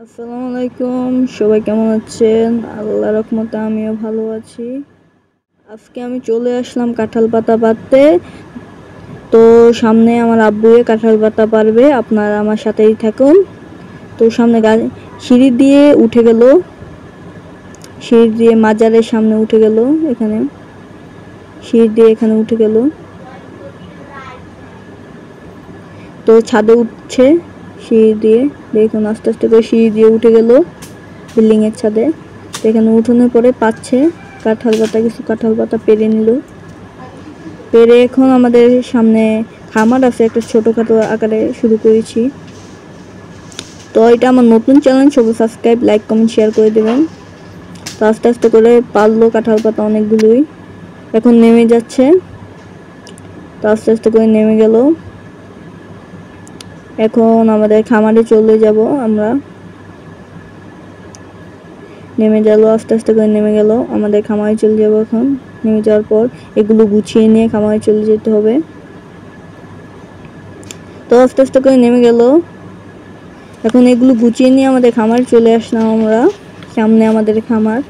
আসসালামু আলাইকুম, সবাই কেমন আছেন? আল্লাহর রহমতে আমিও ভালো আছি। আজকে আমি চলে আসলাম কাঁঠাল পাতা পাড়তে। তো সামনে আমার আব্বুয়ে কাঁঠাল পাতা পারবে, আপনারা আমার সাথেই থাকুন। তো সামনে সিঁড়ি দিয়ে উঠে গেল, সিঁড়ি দিয়ে মাজারের সামনে উঠে গেল, এখানে সিঁড়ি দিয়ে এখানে উঠে গেল। তো ছাদে উঠছে সিঁড়ি দিয়ে, দেখুন আস্তে আস্তে করে সিঁড়ি দিয়ে উঠে গেল বিল্ডিং এর ছাদে। এখানে উঠোনের পরে পাচ্ছে কাঁঠাল পাতা, কিছু কাঁঠাল পাতা পেরে নিল। পেরে এখন আমাদের সামনে খামার আছে, একটা ছোটখাটো আকারে শুরু করেছি। তো এটা আমার নতুন চ্যানেল, সবাই সাবস্ক্রাইব, লাইক, কমেন্ট, শেয়ার করে দেবেন। তো আস্তে আস্তে করে পারলো কাঁঠাল পাতা অনেকগুলোই, এখন নেমে যাচ্ছে। তো আস্তে আস্তে করে নেমে গেল। এখন আমাদের খামারে চলে যাব আমরা। নেমে গেল, আস্তে আস্তে করে নেমে গেল, আমাদের খামারে চলে যাব। এখন নেমে যাওয়ার পর এগুলো গুছিয়ে নিয়ে খামারে চলে যেতে হবে। তো আস্তে আস্তে করে নেমে গেল, এখন এগুলো গুছিয়ে নিয়ে আমাদের খামারে চলে আসলাম আমরা। সামনে আমাদের খামার।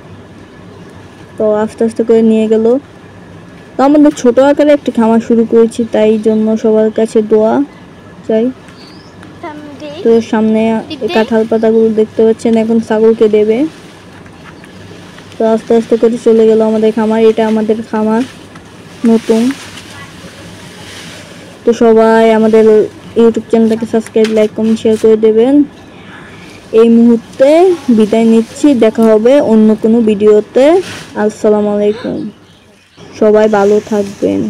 তো আস্তে আস্তে করে নিয়ে গেল। তো আমাদের ছোট আকারে একটি খামার শুরু করেছি, তাই জন্য সবার কাছে দোয়া চাই। তো সামনে কাঁঠাল পাতাগুলো দেখতে পাচ্ছেন, এখন ছাগলকে দেবে। তো আস্তে আস্তে করে চলে গেল আমাদের খামার। এটা আমাদের খামার নতুন। তো সবাই আমাদের ইউটিউব চ্যানেলটাকে সাবস্ক্রাইব, লাইক, কমেন্ট, শেয়ার করে দেবেন। এই মুহূর্তে বিদায় নিচ্ছি, দেখা হবে অন্য কোনো ভিডিওতে। আসসালামু আলাইকুম, সবাই ভালো থাকবেন।